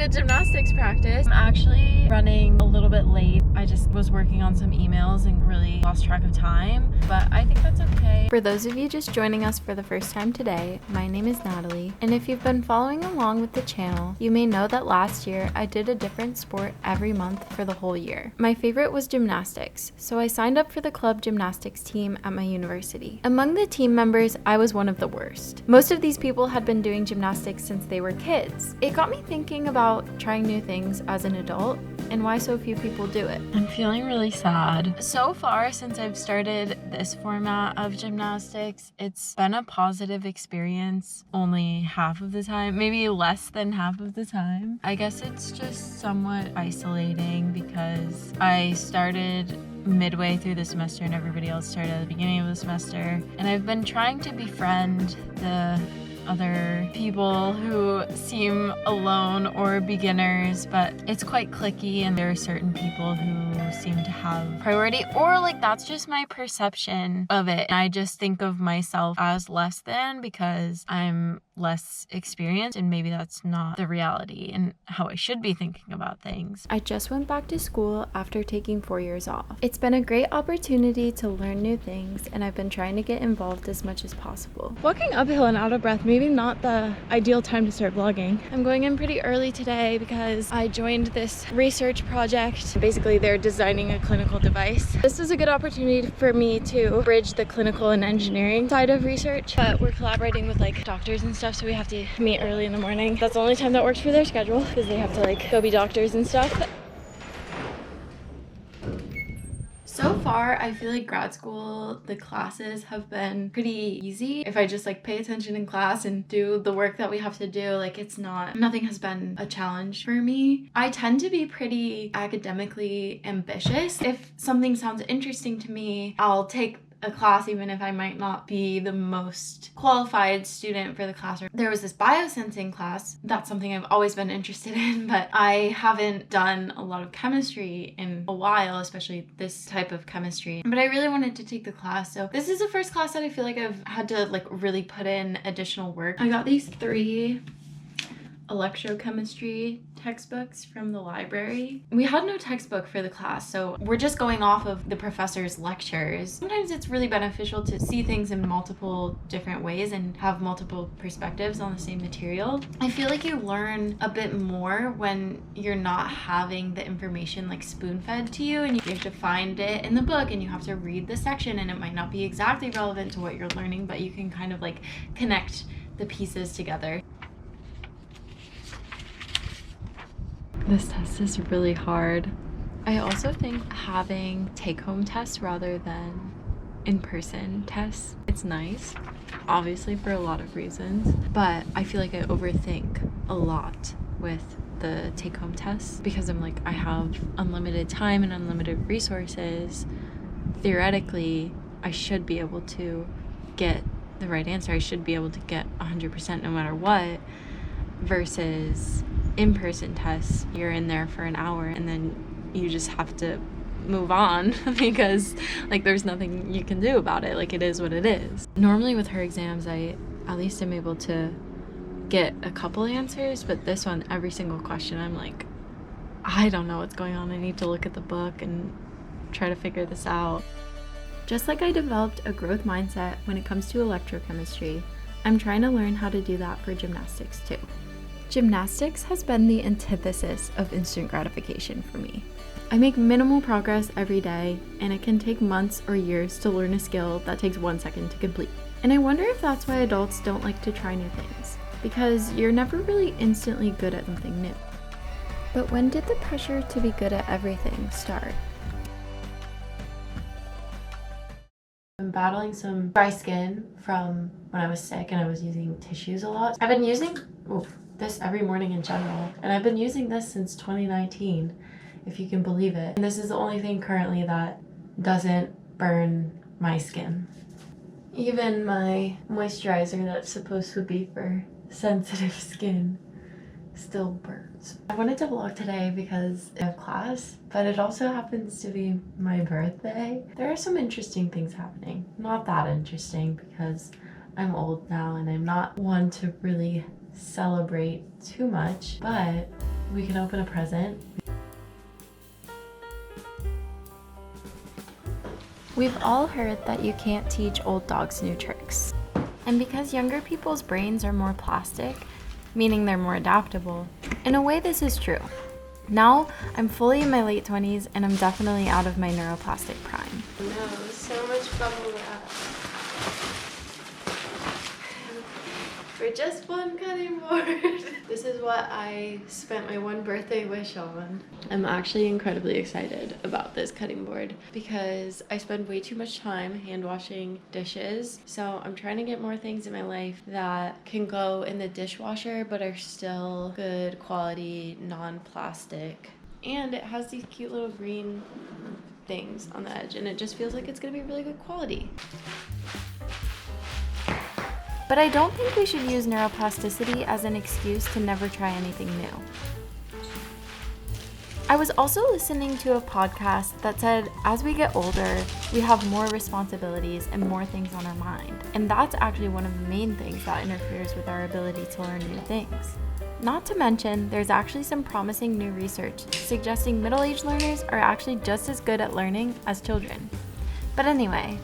to gymnastics practice. I'm actually running a little bit late. I just was working on some emails and really lost track of time, but I think that's okay. For those of you just joining us for the first time today, my name is Natalie, and if you've been following along with the channel, you may know that last year I did a different sport every month for the whole year. My favorite was gymnastics, so I signed up for the club gymnastics team at my university. Among the team members, I was one of the worst. Most of these people had been doing gymnastics since they were kids. It got me thinking about trying new things as an adult and why so few people do it. I'm feeling really sad. So far, since I've started this format of gymnastics, it's been a positive experience only half of the time, maybe less than half of the time. I guess it's just somewhat isolating because I started midway through the semester and everybody else started at the beginning of the semester, and I've been trying to befriend the other people who seem alone or beginners, but it's quite cliquey and there are certain people who seem to have priority, or like that's just my perception of it. I just think of myself as less than because I'm less experienced, and maybe that's not the reality and how I should be thinking about things. I just went back to school after taking 4 years off. It's been a great opportunity to learn new things, and I've been trying to get involved as much as possible. Walking uphill and out of breath, maybe not the ideal time to start vlogging. I'm going in pretty early today because I joined this research project. Basically, they're designing a clinical device. This is a good opportunity for me to bridge the clinical and engineering side of research, but we're collaborating with like doctors and stuff, so we have to meet early in the morning. That's the only time that works for their schedule because they have to like go be doctors and stuff. So far, I feel like grad school, the classes have been pretty easy. If I just like pay attention in class and do the work that we have to do, like nothing has been a challenge for me. I tend to be pretty academically ambitious. If something sounds interesting to me, I'll take a class even if I might not be the most qualified student for the class. There was this biosensing class. That's something I've always been interested in, but I haven't done a lot of chemistry in a while, especially this type of chemistry. But I really wanted to take the class, so this is the first class that I feel like I've had to like really put in additional work. I got these 3 electrochemistry textbooks from the library. We had no textbook for the class, so we're just going off of the professor's lectures. Sometimes it's really beneficial to see things in multiple different ways and have multiple perspectives on the same material. I feel like you learn a bit more when you're not having the information like spoon-fed to you, and you have to find it in the book and you have to read the section, and it might not be exactly relevant to what you're learning, but you can kind of like connect the pieces together. This test is really hard. I also think having take-home tests rather than in-person tests, it's nice, obviously for a lot of reasons, but I feel like I overthink a lot with the take-home tests because I'm like, I have unlimited time and unlimited resources. Theoretically, I should be able to get the right answer. I should be able to get 100% no matter what, versus in-person tests, you're in there for an hour and then you just have to move on because like there's nothing you can do about it. Like it is what it is. Normally with her exams, I at least am able to get a couple answers, but this one, every single question, I'm like, I don't know what's going on. I need to look at the book and try to figure this out. Just like I developed a growth mindset when it comes to electrochemistry, I'm trying to learn how to do that for gymnastics too. Gymnastics has been the antithesis of instant gratification for me. I make minimal progress every day, and it can take months or years to learn a skill that takes 1 second to complete. And I wonder if that's why adults don't like to try new things, because you're never really instantly good at something new. But when did the pressure to be good at everything start? I'm battling some dry skin from when I was sick and I was using tissues a lot. I've been using this every morning in general, and I've been using this since 2019, if you can believe it. And this is the only thing currently that doesn't burn my skin. Even my moisturizer that's supposed to be for sensitive skin still burns. I wanted to vlog today because I have class, but it also happens to be my birthday. There are some interesting things happening. Not that interesting because I'm old now and I'm not one to really celebrate too much, but we can open a present. We've all heard that you can't teach old dogs new tricks. And because younger people's brains are more plastic, meaning they're more adaptable, in a way this is true. Now, I'm fully in my late 20s and I'm definitely out of my neuroplastic prime. No, so much bubble wrap. For just one cutting board. This is what I spent my one birthday wish on. I'm actually incredibly excited about this cutting board because I spend way too much time hand washing dishes. So I'm trying to get more things in my life that can go in the dishwasher but are still good quality, non-plastic. And it has these cute little green things on the edge and it just feels like it's gonna be really good quality. But I don't think we should use neuroplasticity as an excuse to never try anything new. I was also listening to a podcast that said as we get older, we have more responsibilities and more things on our mind. And that's actually one of the main things that interferes with our ability to learn new things. Not to mention, there's actually some promising new research suggesting middle-aged learners are actually just as good at learning as children. But anyway,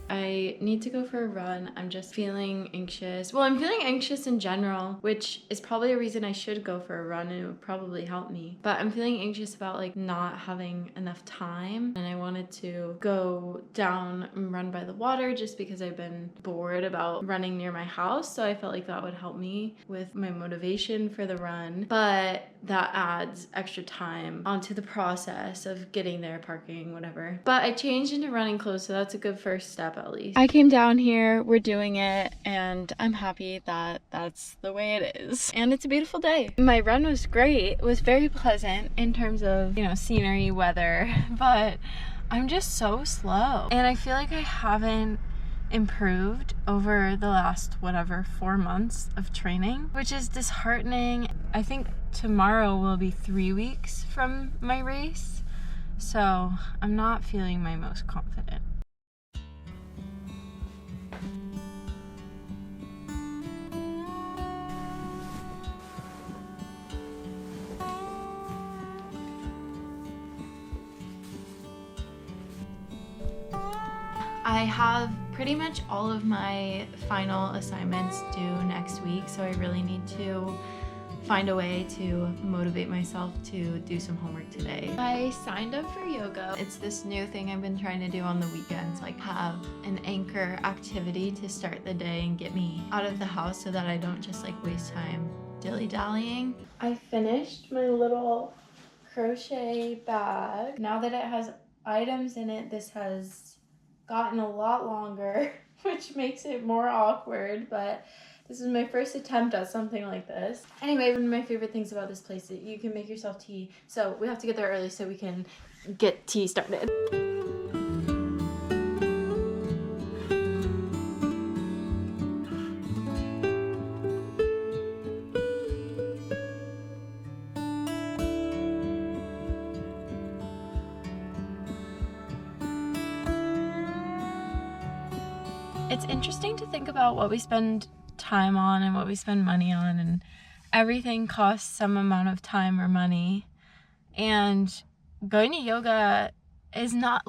I need to go for a run. I'm just feeling anxious. Well, I'm feeling anxious in general, which is probably a reason I should go for a run and it would probably help me. But I'm feeling anxious about like not having enough time and I wanted to go down and run by the water just because I've been bored about running near my house. So I felt like that would help me with my motivation for the run. But that adds extra time onto the process of getting there, parking, whatever. But I changed into running clothes, so that's a good first step at least. I came down here, we're doing it, and I'm happy that that's the way it is. And it's a beautiful day. My run was great. It was very pleasant in terms of, scenery, weather, but I'm just so slow. And I feel like I haven't improved over the last 4 months of training, which is disheartening. I think tomorrow will be 3 weeks from my race, so I'm not feeling my most confident. I have pretty much all of my final assignments due next week, so I really need to find a way to motivate myself to do some homework today. I signed up for yoga. It's this new thing I've been trying to do on the weekends, like have an anchor activity to start the day and get me out of the house so that I don't just waste time dilly-dallying. I finished my little crochet bag. Now that it has items in it, this has gotten a lot longer, which makes it more awkward, but this is my first attempt at something like this. Anyway, one of my favorite things about this place is that you can make yourself tea, so we have to get there early so we can get tea started. It's interesting to think about what we spend time on and what we spend money on, and everything costs some amount of time or money. And going to yoga is not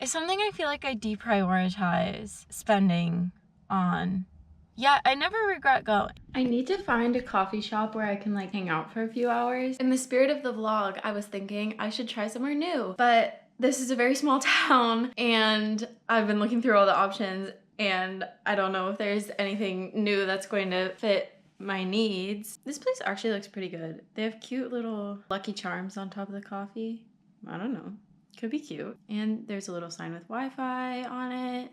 it's something I feel like I deprioritize spending on. Yeah, I never regret going. I need to find a coffee shop where I can hang out for a few hours. In the spirit of the vlog, I was thinking I should try somewhere new, but this is a very small town and I've been looking through all the options and I don't know if there's anything new that's going to fit my needs. This place actually looks pretty good. They have cute little Lucky Charms on top of the coffee. I don't know. Could be cute. And there's a little sign with Wi-Fi on it.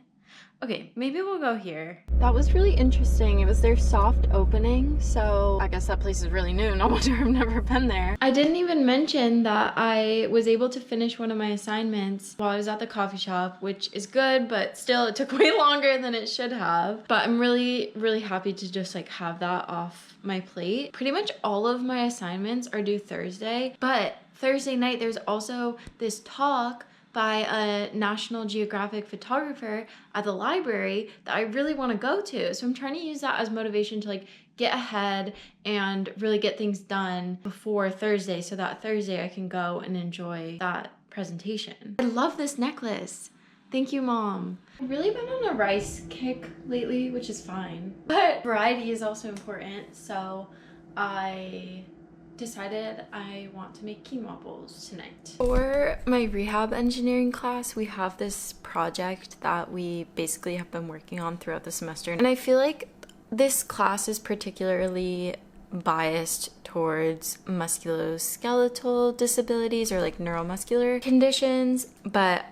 Okay, maybe we'll go here. That was really interesting. It was their soft opening, so I guess that place is really new. No wonder I've never been there. I didn't even mention that I was able to finish one of my assignments while I was at the coffee shop, which is good, but still it took way longer than it should have. But I'm really, really happy to just like have that off my plate. Pretty much all of my assignments are due Thursday, but Thursday night there's also this talk by a National Geographic photographer at the library that I really want to go to. So I'm trying to use that as motivation to like get ahead and really get things done before Thursday so that Thursday I can go and enjoy that presentation. I love this necklace. Thank you, Mom. I've really been on a rice kick lately, which is fine. But variety is also important, so I decided I want to make quinoa bowls tonight. For my rehab engineering class, we have this project that we basically have been working on throughout the semester. And I feel like this class is particularly biased towards musculoskeletal disabilities or like neuromuscular conditions, but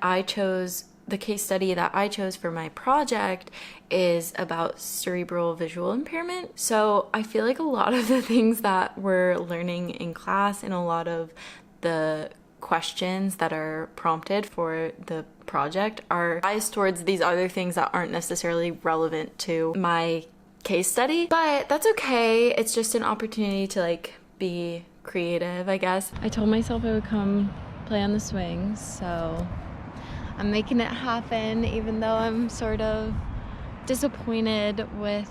the case study that I chose for my project is about cerebral visual impairment. So I feel like a lot of the things that we're learning in class and a lot of the questions that are prompted for the project are biased towards these other things that aren't necessarily relevant to my case study. But that's okay. It's just an opportunity to like be creative, I guess. I told myself I would come play on the swings, so I'm making it happen, even though I'm sort of disappointed with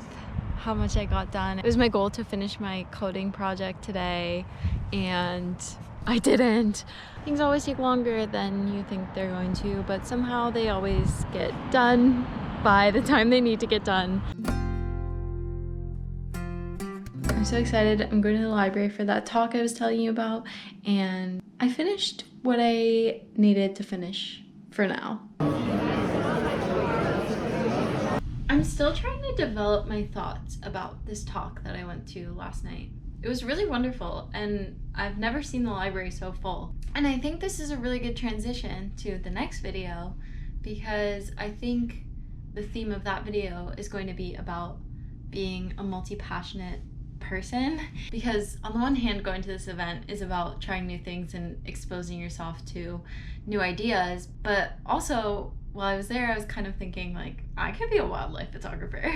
how much I got done. It was my goal to finish my coding project today, and I didn't. Things always take longer than you think they're going to, but somehow they always get done by the time they need to get done. I'm so excited. I'm going to the library for that talk I was telling you about, and I finished what I needed to finish for now. I'm still trying to develop my thoughts about this talk that I went to last night. It was really wonderful, and I've never seen the library so full. And I think this is a really good transition to the next video, because I think the theme of that video is going to be about being a multi-passionate person, because on the one hand, going to this event is about trying new things and exposing yourself to new ideas, but also while I was there I was kind of thinking like I could be a wildlife photographer.